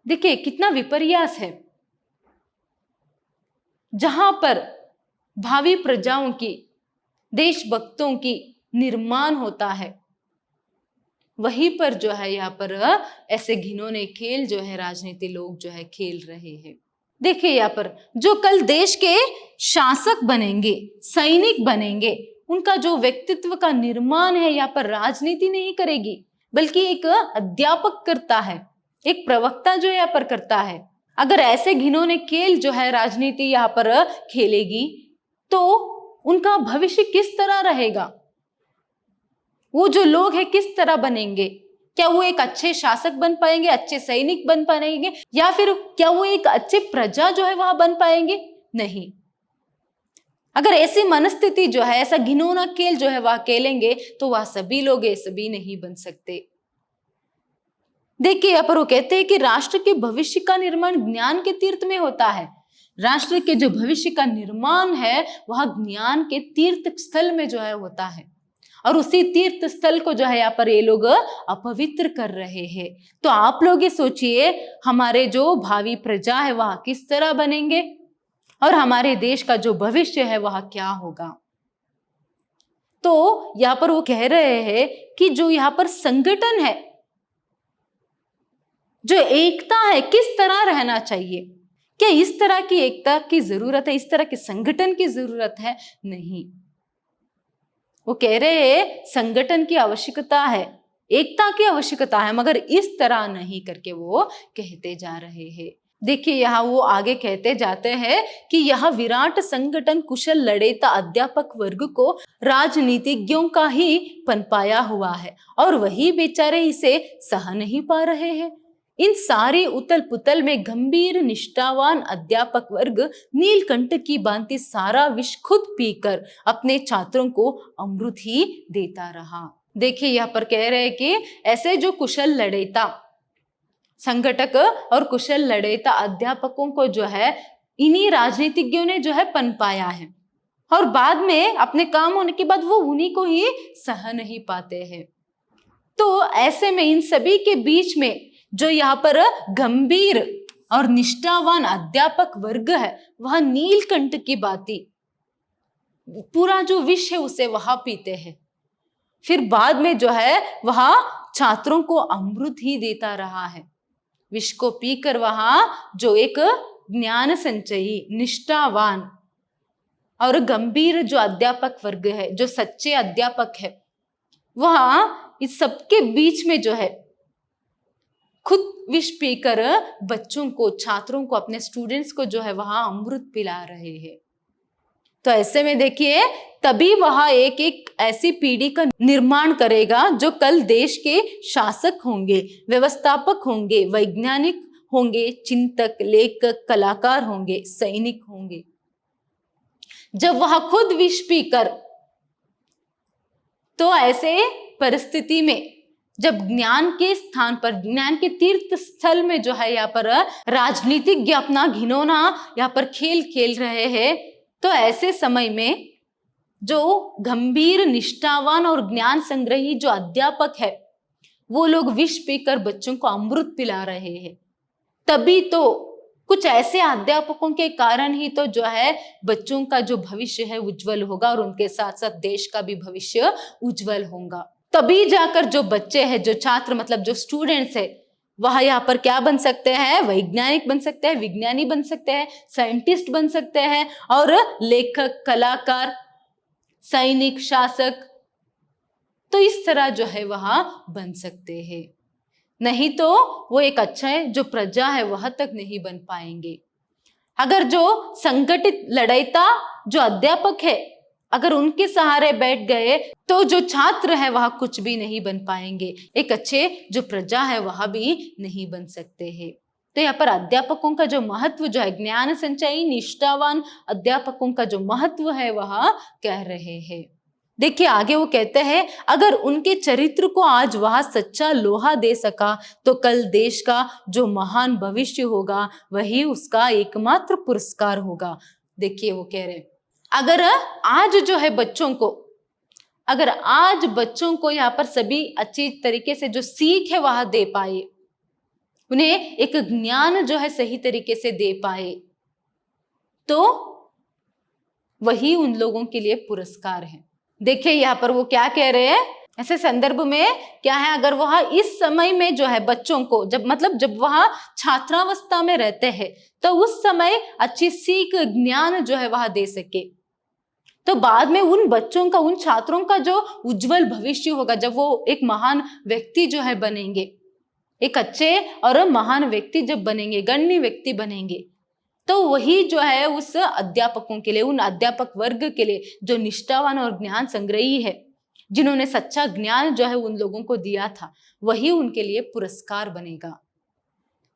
देखिए, कितना विपर्यास है। जहां पर भावी प्रजाओं की, देशभक्तों की निर्माण होता है, वहीं पर जो है यहाँ पर ऐसे घिनौने खेल जो है राजनीति लोग जो है खेल रहे हैं। देखिए, यहाँ पर जो कल देश के शासक बनेंगे, सैनिक बनेंगे, उनका जो व्यक्तित्व का निर्माण है यहाँ पर राजनीति नहीं करेगी, बल्कि एक अध्यापक करता है, एक प्रवक्ता जो यहाँ पर करता है। अगर ऐसे घिनौने खेल जो है राजनीति यहाँ पर खेलेगी तो उनका भविष्य किस तरह रहेगा, वो जो लोग हैं किस तरह बनेंगे? क्या वो एक अच्छे शासक बन पाएंगे, अच्छे सैनिक बन पाएंगे, या फिर क्या वो एक अच्छे प्रजा जो है वहां बन पाएंगे? नहीं। अगर ऐसी मनस्थिति जो है, ऐसा घिनौना खेल जो है वह खेलेंगे तो वह सभी लोग ऐसे भी नहीं बन सकते। देखिए, यहाँ पर वो कहते हैं कि राष्ट्र के भविष्य का निर्माण ज्ञान के तीर्थ में होता है। राष्ट्र के जो भविष्य का निर्माण है वह ज्ञान के तीर्थ स्थल में जो है होता है, और उसी तीर्थ स्थल को जो है यहाँ पर ये लोग अपवित्र कर रहे हैं। तो आप लोग ये सोचिए, हमारे जो भावी प्रजा है वह किस तरह बनेंगे, और हमारे देश का जो भविष्य है वह क्या होगा। तो यहाँ पर वो कह रहे हैं कि जो यहाँ पर संगठन है, जो एकता है, किस तरह रहना चाहिए। क्या इस तरह की एकता की जरूरत है, इस तरह के संगठन की जरूरत है? नहीं। वो कह रहे हैं संगठन की आवश्यकता है, एकता की आवश्यकता है, मगर इस तरह नहीं करके वो कहते जा रहे हैं। देखिए, यहाँ वो आगे कहते जाते हैं कि यह विराट संगठन कुशल लड़ेता अध्यापक वर्ग को राजनीतिज्ञों का ही पनपाया हुआ है, और वही बेचारे इसे सह नहीं पा रहे हैं। इन सारी उतल पुतल में गंभीर निष्ठावान अध्यापक वर्ग नीलकंठ की भांति सारा विष खुद पीकर अपने छात्रों को अमृत ही देता रहा। देखिए, यहाँ पर कह रहे हैं कि ऐसे जो कुशल लड़ेता संगठक और कुशल लड़ेता अध्यापकों को जो है इन्हीं राजनीतिज्ञों ने जो है पनपाया है, और बाद में अपने काम होने के बाद वो उन्हीं को ही सह नहीं पाते हैं। तो ऐसे में इन सभी के बीच में जो यहाँ पर गंभीर और निष्ठावान अध्यापक वर्ग है वह नीलकंठ की भांति पूरा जो विष है उसे वहां पीते हैं, फिर बाद में जो है वह छात्रों को अमृत ही देता रहा है। विष को पीकर वहां जो एक ज्ञान संचयी, निष्ठावान और गंभीर जो अध्यापक वर्ग है, जो सच्चे अध्यापक है, वह इस सबके बीच में जो है खुद विष पीकर बच्चों को, छात्रों को, अपने स्टूडेंट्स को जो है वहां अमृत पिला रहे हैं। तो ऐसे में देखिए, तभी वह एक एक ऐसी पीढ़ी का निर्माण करेगा जो कल देश के शासक होंगे, व्यवस्थापक होंगे, वैज्ञानिक होंगे, चिंतक, लेखक, कलाकार होंगे, सैनिक होंगे। जब वह खुद विष पीकर, तो ऐसे परिस्थिति में जब ज्ञान के स्थान पर, ज्ञान के तीर्थ स्थल में जो है यहाँ पर राजनीतिज्ञ अपना घिनौना यहाँ पर खेल खेल रहे हैं, तो ऐसे समय में जो गंभीर, निष्ठावान और ज्ञान संग्रही जो अध्यापक है, वो लोग विष पीकर बच्चों को अमृत पिला रहे हैं। तभी तो कुछ ऐसे अध्यापकों के कारण ही तो जो है बच्चों का जो भविष्य है उज्जवल होगा, और उनके साथ साथ देश का भी भविष्य उज्जवल होगा। तभी जाकर जो बच्चे हैं, जो छात्र मतलब जो स्टूडेंट्स है, वह यहाँ पर क्या बन सकते हैं? वैज्ञानिक बन सकते हैं, विज्ञानी बन सकते हैं, साइंटिस्ट बन सकते हैं, और लेखक, कलाकार, सैनिक, शासक, तो इस तरह जो है वह बन सकते हैं। नहीं तो वो एक अच्छा है जो प्रजा है वह तक नहीं बन पाएंगे। अगर जो संगठित लड़ाईता जो अध्यापक है, अगर उनके सहारे बैठ गए तो जो छात्र है वह कुछ भी नहीं बन पाएंगे, एक अच्छे जो प्रजा है वह भी नहीं बन सकते हैं। तो यहाँ पर अध्यापकों का जो महत्व जो है, ज्ञान संचयी, निष्ठावान अध्यापकों का जो महत्व है वह कह रहे हैं। देखिए आगे वो कहते हैं, अगर उनके चरित्र को आज वह सच्चा लोहा दे सका तो कल देश का जो महान भविष्य होगा वही उसका एकमात्र पुरस्कार होगा। देखिए वो कह रहे हैं, अगर आज जो है बच्चों को, अगर आज बच्चों को यहाँ पर सभी अच्छी तरीके से जो सीख है वह दे पाए, उन्हें एक ज्ञान जो है सही तरीके से दे पाए, तो वही उन लोगों के लिए पुरस्कार है। देखिए यहाँ पर वो क्या कह रहे हैं, ऐसे संदर्भ में क्या है, अगर वह इस समय में जो है बच्चों को, जब वह छात्रावस्था में रहते हैं, तो उस समय अच्छी सीख, ज्ञान जो है वह दे सके, तो बाद में उन बच्चों का, उन छात्रों का जो उज्जवल भविष्य होगा, जब वो एक महान व्यक्ति जो है बनेंगे, एक अच्छे और महान व्यक्ति जब बनेंगे, गण्य व्यक्ति बनेंगे, तो वही जो है उस अध्यापकों के लिए, उन अध्यापक वर्ग के लिए जो निष्ठावान और ज्ञान संग्रही है, जिन्होंने सच्चा ज्ञान जो है उन लोगों को दिया था, वही उनके लिए पुरस्कार बनेगा।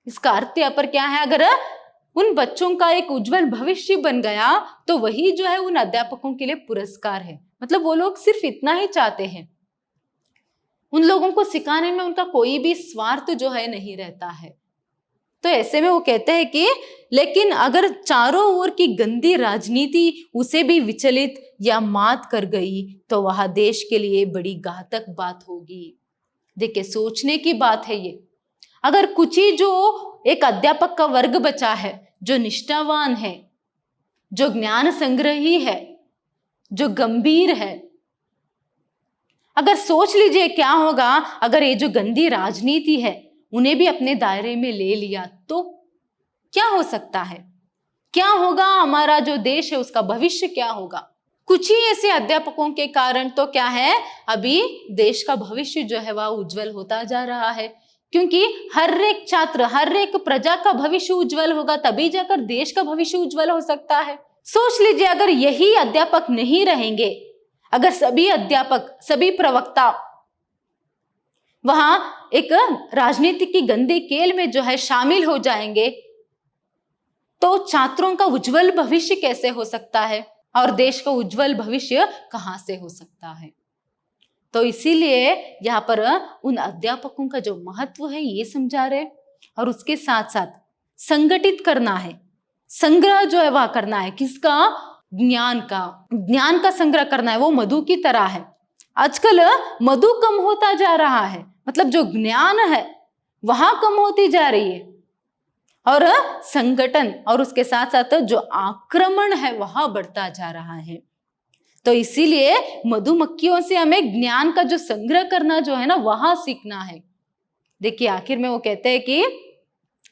इसका अर्थ यहाँ पर क्या है, अगर उन बच्चों का एक उज्जवल भविष्य बन गया तो वही जो है उन अध्यापकों के लिए पुरस्कार है। मतलब वो लोग सिर्फ इतना ही चाहते हैं, उन लोगों को सिखाने में उनका कोई भी स्वार्थ जो है नहीं रहता है। तो ऐसे में वो कहते हैं कि लेकिन अगर चारों ओर की गंदी राजनीति उसे भी विचलित या मात कर गई तो वह देश के लिए बड़ी घातक बात होगी। देखिए सोचने की बात है ये, अगर कुछ ही जो एक अध्यापक का वर्ग बचा है, जो निष्ठावान है, जो ज्ञान संग्रही है, जो गंभीर है, अगर सोच लीजिए क्या होगा अगर ये जो गंदी राजनीति है उन्हें भी अपने दायरे में ले लिया, तो क्या हो सकता है, क्या होगा, हमारा जो देश है उसका भविष्य क्या होगा। कुछ ही ऐसे अध्यापकों के कारण तो क्या है, अभी देश का भविष्य जो है वह उज्जवल होता जा रहा है, क्योंकि हर एक छात्र, हर एक प्रजा का भविष्य उज्जवल होगा, तभी जाकर देश का भविष्य उज्जवल हो सकता है। सोच लीजिए अगर यही अध्यापक नहीं रहेंगे, अगर सभी अध्यापक, सभी प्रवक्ता वहां एक राजनीति की गंदे खेल में जो है शामिल हो जाएंगे, तो छात्रों का उज्जवल भविष्य कैसे हो सकता है और देश का उज्जवल भविष्य कहां से हो सकता है। तो इसीलिए यहाँ पर उन अध्यापकों का जो महत्व है ये समझा रहे, और उसके साथ साथ संगठित करना है, संग्रह जो है वह करना है, किसका, ज्ञान का संग्रह करना है। वो मधु की तरह है, आजकल मधु कम होता जा रहा है, मतलब जो ज्ञान है वहां कम होती जा रही है, और संगठन और उसके साथ साथ जो आक्रमण है वह बढ़ता जा रहा है। तो इसीलिए मधुमक्खियों से हमें ज्ञान का जो संग्रह करना जो है ना वहां सीखना है। देखिए आखिर में वो कहते हैं कि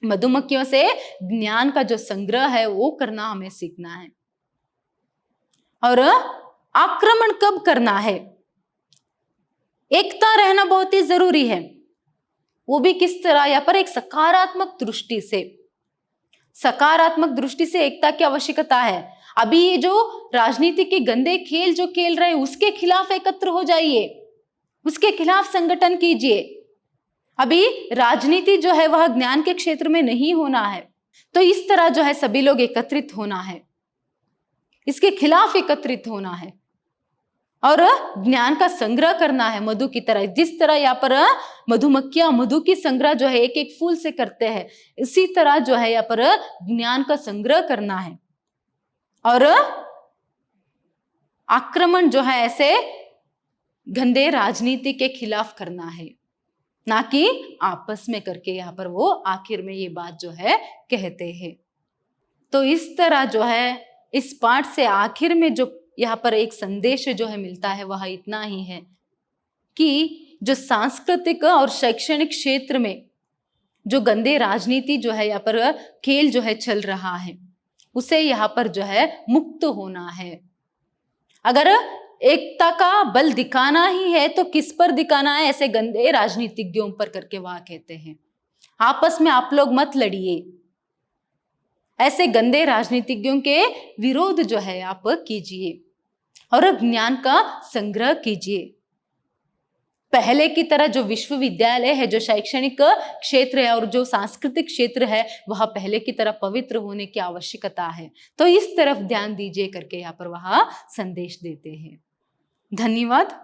मधुमक्खियों से ज्ञान का जो संग्रह है वो करना हमें सीखना है। और आक्रमण कब करना है? एकता रहना बहुत ही जरूरी है। वो भी किस तरह? यहाँ पर एक सकारात्मक दृष्टि से, सकारात्मक दृष्टि से एकता की आवश्यकता है। अभी ये जो राजनीति के गंदे खेल जो खेल रहे हैं उसके खिलाफ एकत्र हो जाइए, उसके खिलाफ संगठन कीजिए। अभी राजनीति जो है वह ज्ञान के क्षेत्र में नहीं होना है, तो इस तरह जो है सभी लोग एकत्रित होना है, इसके खिलाफ एकत्रित होना है और ज्ञान का संग्रह करना है मधु की तरह। जिस तरह यहाँ पर मधुमक्खियां मधु की संग्रह जो है एक एक फूल से करते हैं, इसी तरह जो है यहाँ पर ज्ञान का संग्रह करना है और आक्रमण जो है ऐसे गंदे राजनीति के खिलाफ करना है, ना कि आपस में करके। यहाँ पर वो आखिर में ये बात जो है कहते हैं। तो इस तरह जो है इस पाठ से आखिर में जो यहाँ पर एक संदेश जो है मिलता है वह इतना ही है कि जो सांस्कृतिक और शैक्षणिक क्षेत्र में जो गंदे राजनीति जो है यहाँ पर खेल जो है चल रहा है उसे यहाँ पर जो है मुक्त होना है। अगर एकता का बल दिखाना ही है तो किस पर दिखाना है? ऐसे गंदे राजनीतिज्ञों पर करके वह कहते हैं। आपस में आप लोग मत लड़िए, ऐसे गंदे राजनीतिज्ञों के विरोध जो है आप कीजिए और ज्ञान का संग्रह कीजिए। पहले की तरह जो विश्वविद्यालय है, जो शैक्षणिक क्षेत्र है और जो सांस्कृतिक क्षेत्र है वह पहले की तरह पवित्र होने की आवश्यकता है। तो इस तरफ ध्यान दीजिए करके यहाँ पर वह संदेश देते हैं। धन्यवाद।